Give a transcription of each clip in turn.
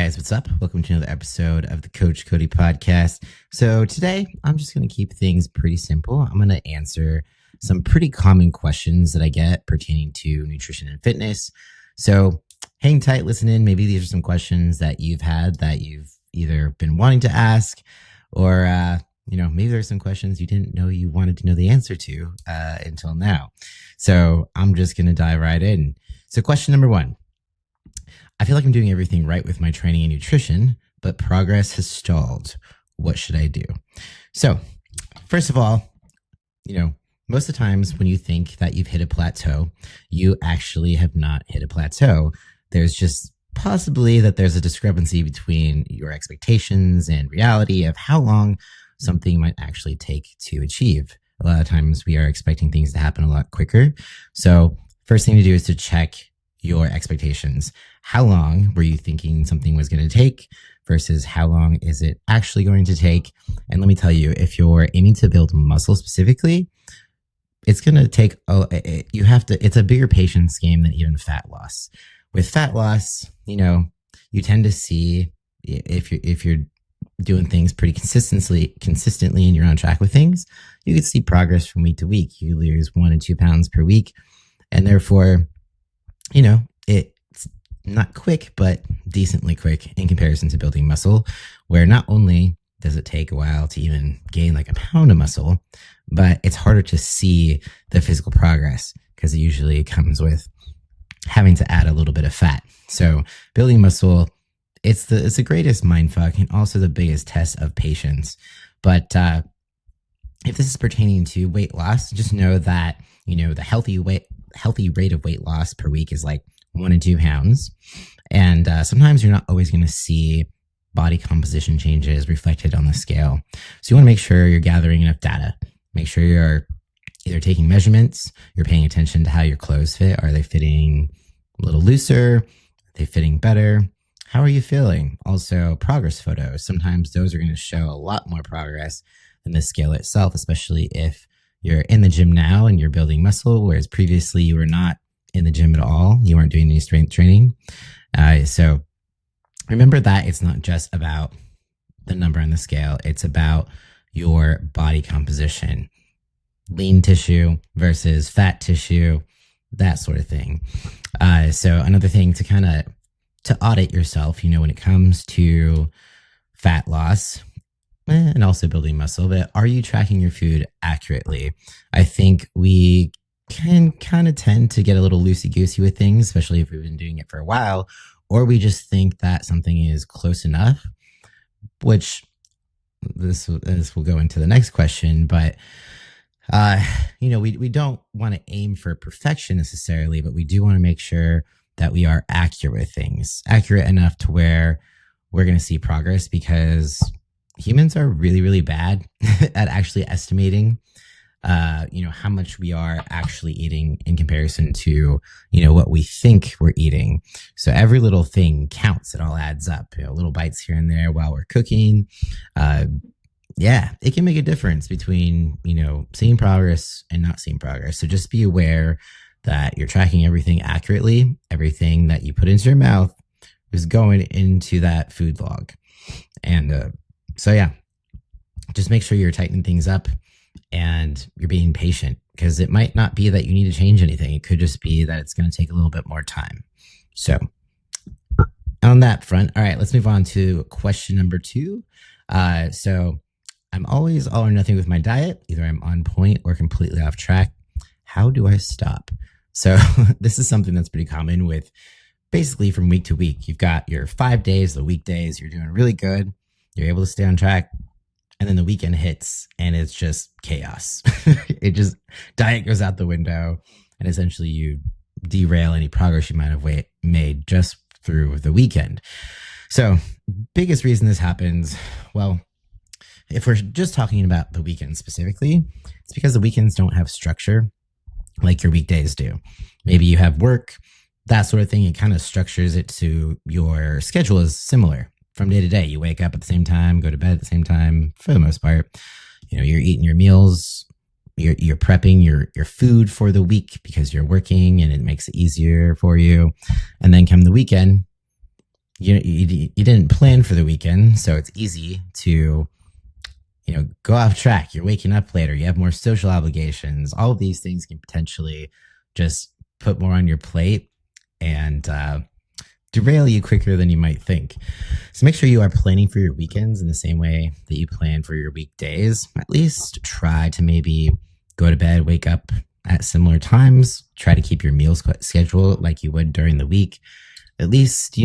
guys, what's up? Welcome to another episode of the Coach Cody Podcast. So today, I'm just going to keep things pretty simple. I'm going to answer some pretty common questions that I get pertaining to nutrition and fitness. So hang tight, listen in. Maybe these are some questions that you've had that you've either been wanting to ask or, maybe there's some questions you didn't know you wanted to know the answer to until now. So I'm just going to dive right in. So question number one. I feel like I'm doing everything right with my training and nutrition, but progress has stalled. What should I do? So, first of all, most of the times when you think that you've hit a plateau, you actually have not hit a plateau. There's just possibly that there's a discrepancy between your expectations and reality of how long something might actually take to achieve. A lot of times we are expecting things to happen a lot quicker. So, first thing to do is to check your expectations. How long were you thinking something was going to take versus how long is it actually going to take? And let me tell you, if you're aiming to build muscle specifically, it's going to take, it's a bigger patience game than even fat loss. With fat loss, you tend to see if you're doing things pretty consistently and you're on track with things, you can see progress from week to week. You lose 1 and 2 pounds per week. And therefore, it's not quick, but decently quick in comparison to building muscle, where not only does it take a while to even gain like a pound of muscle, but it's harder to see the physical progress because it usually comes with having to add a little bit of fat. So building muscle, it's the greatest mindfuck and also the biggest test of patience. But if this is pertaining to weight loss, just know that, the healthy rate of weight loss per week is like 1 and 2 pounds. And sometimes you're not always going to see body composition changes reflected on the scale. So you want to make sure you're gathering enough data. Make sure you're either taking measurements, you're paying attention to how your clothes fit. Are they fitting a little looser? Are they fitting better? How are you feeling? Also, progress photos. Sometimes those are going to show a lot more progress than the scale itself, especially if you're in the gym now and you're building muscle, whereas previously you were not in the gym at all. You weren't doing any strength training. So remember that it's not just about the number on the scale. It's about your body composition, lean tissue versus fat tissue, that sort of thing. So another thing to audit yourself, when it comes to fat loss, and also building muscle, but are you tracking your food accurately? I think we can kind of tend to get a little loosey-goosey with things, especially if we've been doing it for a while, or we just think that something is close enough, which this will go into the next question, but we don't want to aim for perfection necessarily, but we do want to make sure that we are accurate with things, accurate enough to where we're going to see progress, because humans are really, really bad at actually estimating, how much we are actually eating in comparison to, what we think we're eating. So every little thing counts. It all adds up, little bites here and there while we're cooking. It can make a difference between, seeing progress and not seeing progress. So just be aware that you're tracking everything accurately. Everything that you put into your mouth is going into that food log. And, just make sure you're tightening things up and you're being patient, because it might not be that you need to change anything. It could just be that it's going to take a little bit more time. So on that front, all right, let's move on to question number 2. So I'm always all or nothing with my diet. Either I'm on point or completely off track. How do I stop? So this is something that's pretty common with basically from week to week. You've got your 5 days, the weekdays, you're doing really good. You're able to stay on track. And then the weekend hits and it's just chaos. Diet goes out the window, and essentially you derail any progress you might have made just through the weekend. So biggest reason this happens, well, if we're just talking about the weekend specifically, it's because the weekends don't have structure like your weekdays do. Maybe you have work, that sort of thing. It kind of structures it to your schedule is similar. From day to day, you wake up at the same time, go to bed at the same time, for the most part. You're eating your meals, you're prepping your food for the week because you're working and it makes it easier for you. And then come the weekend, you didn't plan for the weekend, so it's easy to go off track. You're waking up later. You have more social obligations. All of these things can potentially just put more on your plate and derail you quicker than you might think. So make sure you are planning for your weekends in the same way that you plan for your weekdays. At least try to maybe go to bed, wake up at similar times. Try to keep your meals schedule like you would during the week. At least,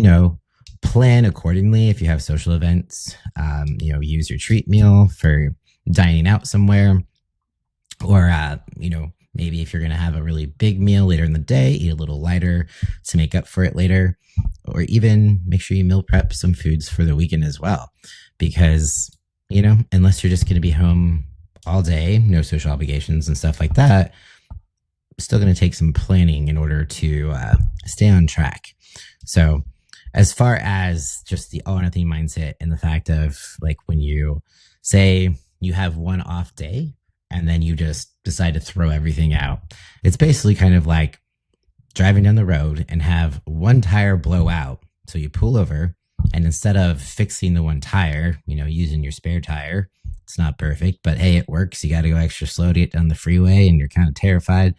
plan accordingly. If you have social events, use your treat meal for dining out somewhere, or maybe if you're going to have a really big meal later in the day, eat a little lighter to make up for it later, or even make sure you meal prep some foods for the weekend as well, because unless you're just going to be home all day, no social obligations and stuff like that, still going to take some planning in order to stay on track. So as far as just the all or nothing mindset and the fact of like when you say you have one off day and then you just decide to throw everything out, it's basically kind of like driving down the road and have one tire blow out. So you pull over and instead of fixing the one tire, using your spare tire, it's not perfect, but hey, it works. You got to go extra slow to get down the freeway and you're kind of terrified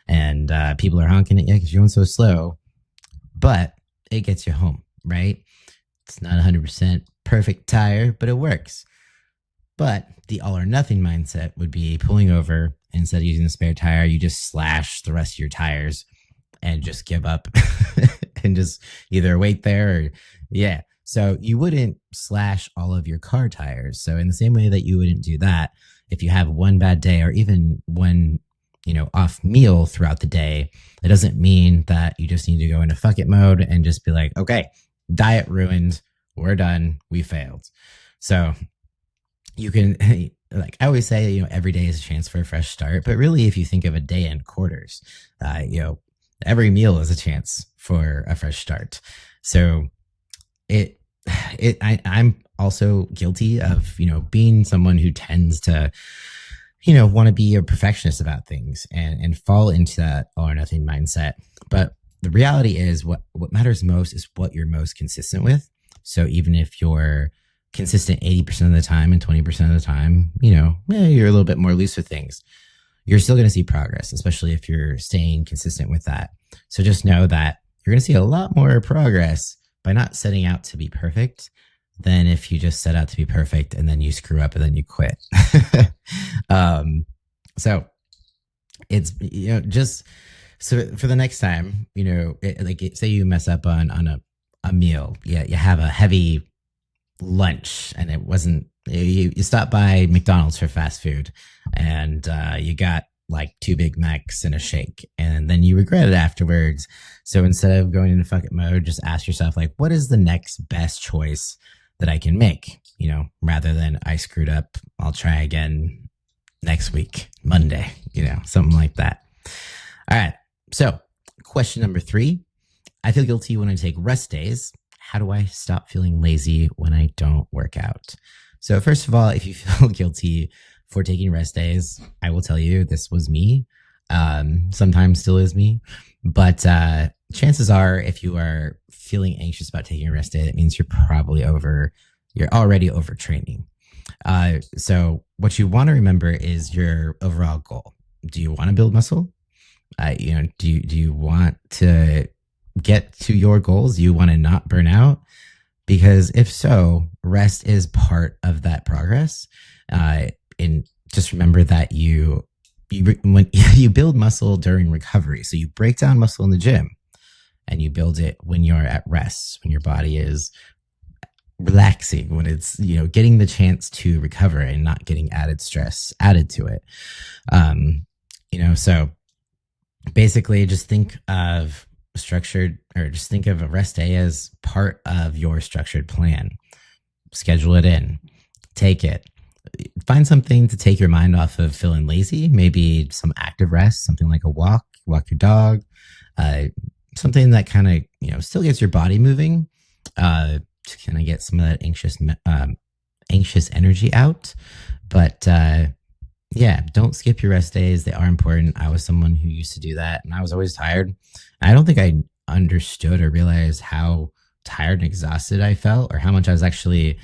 and people are honking at you because you're going so slow, but it gets you home, right? It's not 100% perfect tire, but it works. But the all or nothing mindset would be pulling over, instead of using the spare tire, you just slash the rest of your tires and just give up and just either wait there or, yeah. So you wouldn't slash all of your car tires. So in the same way that you wouldn't do that, if you have one bad day or even one off meal throughout the day, it doesn't mean that you just need to go into fuck it mode and just be like, okay, diet ruined, we're done, we failed. So you can, like I always say, every day is a chance for a fresh start. But really, if you think of a day in quarters, every meal is a chance for a fresh start. So I'm also guilty of, being someone who tends to want to be a perfectionist about things and fall into that all or nothing mindset. But the reality is what matters most is what you're most consistent with. So even if you're consistent 80% of the time and 20% of the time, you're a little bit more loose with things, you're still going to see progress, especially if you're staying consistent with that. So just know that you're going to see a lot more progress by not setting out to be perfect than if you just set out to be perfect and then you screw up and then you quit. So it's, just so for the next time, say you mess up on a meal, you have a heavy lunch and it wasn't, you stop by McDonald's for fast food and you got like 2 Big Macs and a shake, and then you regret it afterwards. So instead of going into fuck it mode, just ask yourself, like, what is the next best choice that I can make, rather than I screwed up, I'll try again next week, Monday, something like that. All right. So question number 3, I feel guilty when I take rest days. How do I stop feeling lazy when I don't work out? So first of all, if you feel guilty for taking rest days, I will tell you this was me. Sometimes still is me, but chances are if you are feeling anxious about taking a rest day, that means you're already overtraining. So what you want to remember is your overall goal. Do you want to build muscle? Do you want to get to your goals? Do you want to not burn out? Because if so, rest is part of that progress. And just remember that when you build muscle during recovery, so you break down muscle in the gym and you build it when you're at rest, when your body is relaxing, when it's, getting the chance to recover and not getting added stress added to it. So basically just think of a rest day as part of your structured plan. Schedule it in, take it. Find something to take your mind off of feeling lazy. Maybe some active rest, something like a walk your dog, something that kind of, still gets your body moving, to kind of get some of that anxious energy out. But, don't skip your rest days. They are important. I was someone who used to do that and I was always tired. I don't think I understood or realized how tired and exhausted I felt, or how much I was actually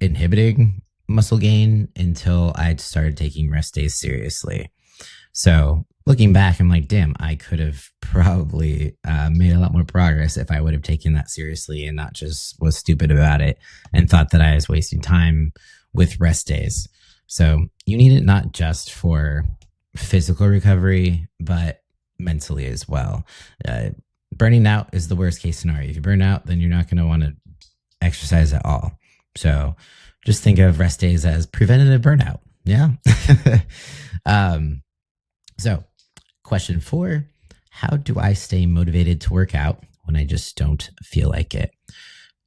inhibiting muscle gain until I started taking rest days seriously. So looking back, I'm like, damn, I could have probably made a lot more progress if I would have taken that seriously and not just was stupid about it and thought that I was wasting time with rest days. So you need it not just for physical recovery, but mentally as well. Burning out is the worst case scenario. If you burn out, then you're not going to want to exercise at all. So just think of rest days as preventative burnout. Yeah. So question 4, how do I stay motivated to work out when I just don't feel like it?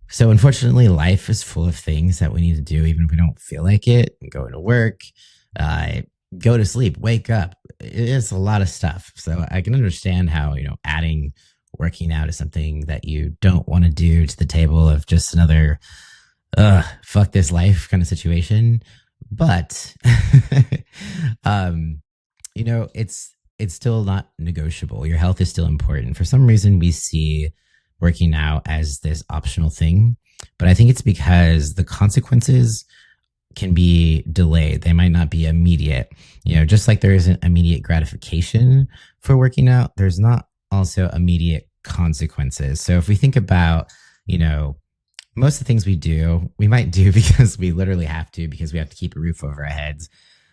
So unfortunately, life is full of things that we need to do, even if we don't feel like it. Go to work, go to sleep, wake up. It's a lot of stuff. So I can understand how, adding working out is something that you don't want to do to the table of just another, fuck this life kind of situation. But, it's still not negotiable. Your health is still important. For some reason, we see working out as this optional thing, but I think it's because the consequences can be delayed. They might not be immediate. Just like there isn't immediate gratification for working out, there's not also immediate consequences. So if we think about, most of the things we might do because we literally have to, because we have to keep a roof over our heads,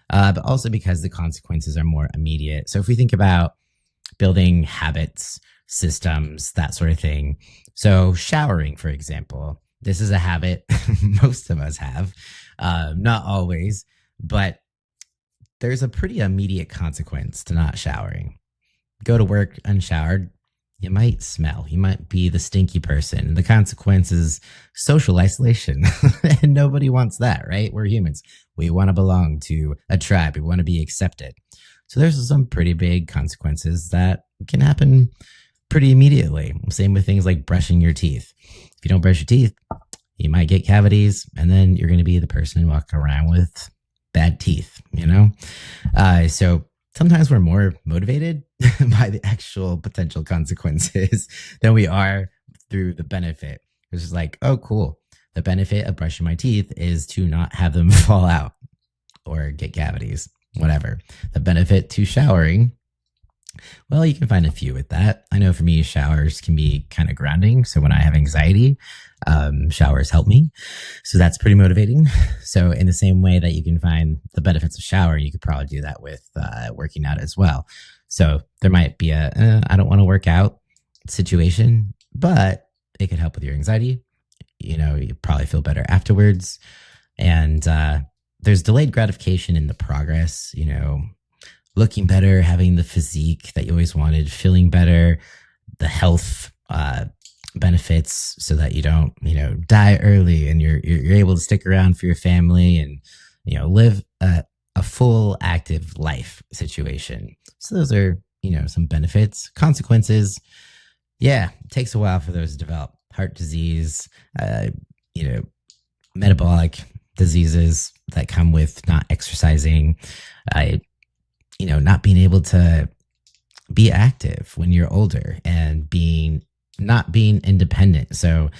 but also because the consequences are more immediate. So if we think about building habits, systems, that sort of thing. So showering, for example, this is a habit most of us have, not always, but there's a pretty immediate consequence to not showering. Go to work unshowered, you might smell. You might be the stinky person. And the consequence is social isolation. And nobody wants that, right? We're humans. We want to belong to a tribe. We want to be accepted. So there's some pretty big consequences that can happen pretty immediately. Same with things like brushing your teeth. If you don't brush your teeth, you might get cavities, and then you're going to be the person walking around with bad teeth, So sometimes we're more motivated by the actual potential consequences than we are through the benefit. It's just like, oh, cool. The benefit of brushing my teeth is to not have them fall out or get cavities, whatever. The benefit to showering, well, you can find a few with that. I know for me, showers can be kind of grounding. So when I have anxiety, showers help me. So that's pretty motivating. So in the same way that you can find the benefits of showering, you could probably do that with working out as well. So there might be I don't want to work out situation, but it could help with your anxiety. You probably feel better afterwards. And there's delayed gratification in the progress, looking better, having the physique that you always wanted, feeling better, the health benefits so that you don't, die early and you're able to stick around for your family and, live a full active life situation. So those are, some benefits. Consequences, yeah, it takes a while for those to develop. Heart disease, metabolic diseases that come with not exercising, not being able to be active when you're older and not being independent. So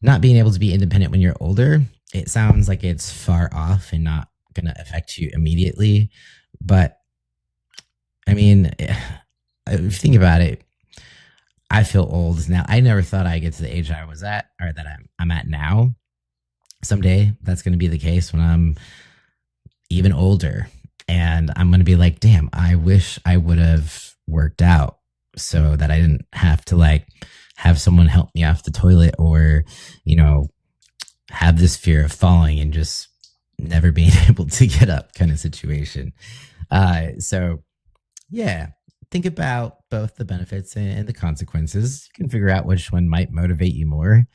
not being able to be independent when you're older, it sounds like it's far off and not going to affect you immediately. But I mean, if you think about it, I feel old now. I never thought I'd get to the age I was at, or that I'm at now. Someday that's going to be the case when I'm even older. And I'm going to be like, damn, I wish I would have worked out so that I didn't have to have someone help me off the toilet or, have this fear of falling and just never being able to get up kind of situation. So yeah, think about both the benefits and the consequences. You can figure out which one might motivate you more,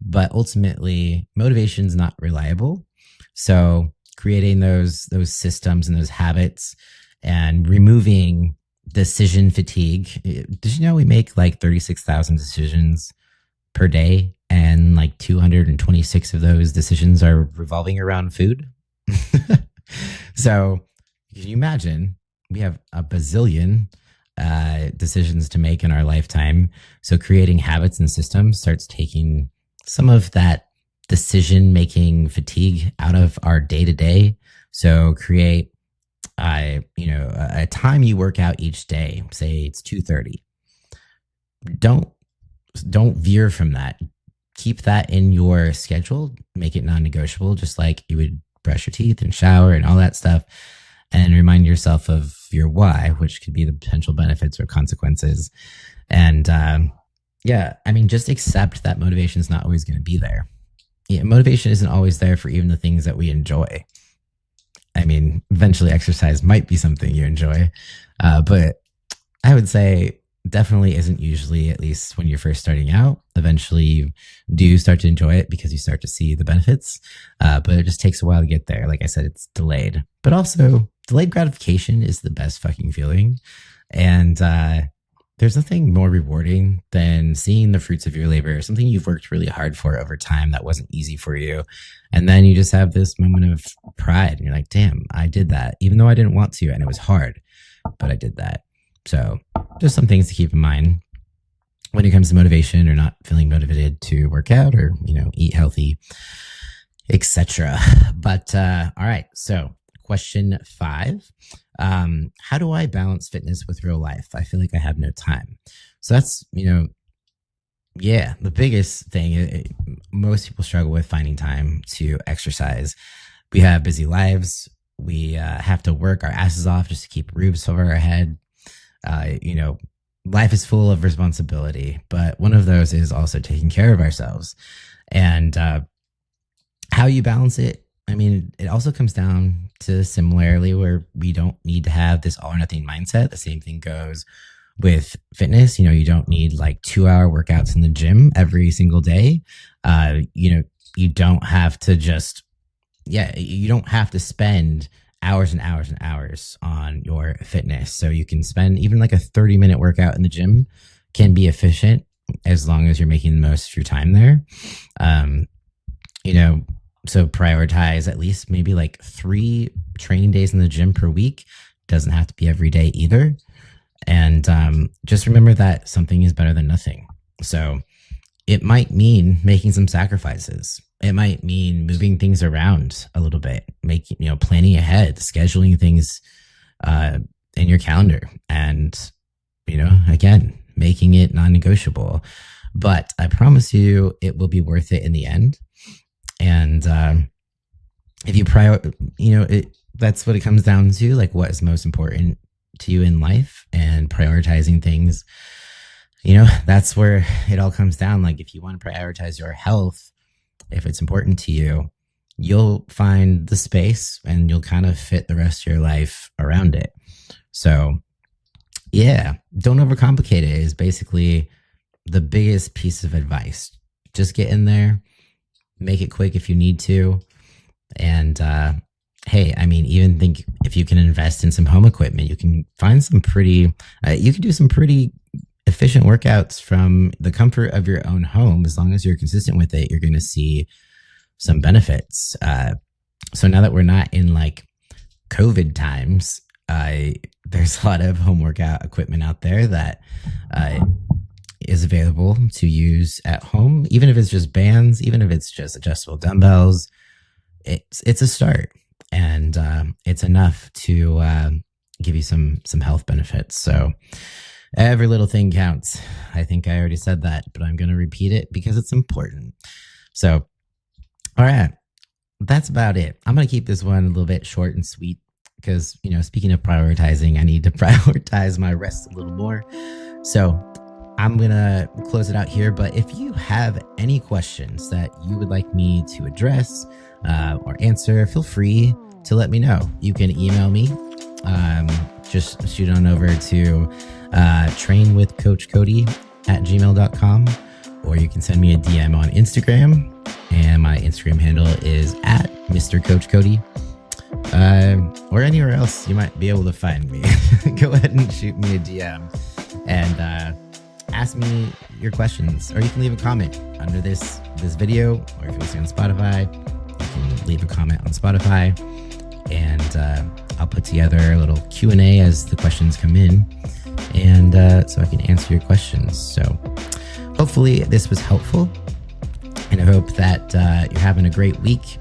but ultimately motivation is not reliable. So creating those systems and those habits and removing decision fatigue. Did you know we make 36,000 decisions per day and 226 of those decisions are revolving around food? So can you imagine we have a bazillion decisions to make in our lifetime. So creating habits and systems starts taking some of that decision-making fatigue out of our day-to-day. So create, a time you work out each day. Say it's 2:30. Don't veer from that. Keep that in your schedule. Make it non-negotiable, just like you would brush your teeth and shower and all that stuff. And remind yourself of your why, which could be the potential benefits or consequences. And just accept that motivation is not always going to be there. Yeah, motivation isn't always there for even the things that we enjoy. I mean, eventually exercise might be something you enjoy, but I would say definitely isn't usually, at least when you're first starting out. Eventually you do start to enjoy it because you start to see the benefits, but it just takes a while to get there. Like I said, it's delayed, but also delayed gratification is the best fucking feeling. And there's nothing more rewarding than seeing the fruits of your labor, something you've worked really hard for over time that wasn't easy for you. And then you just have this moment of pride and you're like, damn, I did that, even though I didn't want to. And it was hard, but I did that. So just some things to keep in mind when it comes to motivation or not feeling motivated to work out or, eat healthy, etc. But all right. So question 5. How do I balance fitness with real life? I feel like I have no time. So that's, the biggest thing. Most people struggle with finding time to exercise. We have busy lives. We have to work our asses off just to keep roofs over our head. Life is full of responsibility, but one of those is also taking care of ourselves. And how you balance it, it also comes down to similarly where we don't need to have this all or nothing mindset. The same thing goes with fitness. You don't need like 2-hour workouts in the gym every single day. You don't have to you don't have to spend hours and hours and hours on your fitness. So you can spend even like a 30-minute workout in the gym can be efficient as long as you're making the most of your time there. So prioritize at least maybe like 3 training days in the gym per week. Doesn't have to be every day either. And just remember that something is better than nothing. So it might mean making some sacrifices. It might mean moving things around a little bit, planning ahead, scheduling things in your calendar, and, again, making it non-negotiable. But I promise you, it will be worth it in the end. And if you that's what it comes down to, like what is most important to you in life and prioritizing things. That's where it all comes down. Like if you want to prioritize your health, if it's important to you, you'll find the space and you'll kind of fit the rest of your life around it. So don't overcomplicate it is basically the biggest piece of advice. Just get in there, make it quick if you need to. And, even think if you can invest in some home equipment, you can find some you can do some pretty efficient workouts from the comfort of your own home. As long as you're consistent with it, you're going to see some benefits. So now that we're not in like COVID times, there's a lot of home workout equipment out there that is available to use at home. Even if it's just bands, even if it's just adjustable dumbbells, it's a start, and it's enough to give you some health benefits. So every little thing counts. I think I already said that, but I'm going to repeat it because it's important. So, all right, that's about it. I'm going to keep this one a little bit short and sweet because, speaking of prioritizing, I need to prioritize my rest a little more. So I'm going to close it out here. But if you have any questions that you would like me to address or answer, feel free to let me know. You can email me. Just shoot on over to trainwithcoachcody@gmail.com, or you can send me a DM on Instagram, and my Instagram handle is @MrCoachCody, or anywhere else you might be able to find me. Go ahead and shoot me a DM and ask me your questions, or you can leave a comment under this video, or if you're listening on Spotify, you can leave a comment on Spotify, and I'll put together a little Q&A as the questions come in, and so I can answer your questions. So hopefully this was helpful, and I hope that you're having a great week.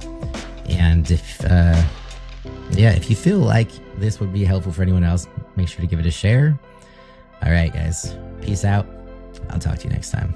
And if you feel like this would be helpful for anyone else, make sure to give it a share. All right, guys. Peace out. I'll talk to you next time.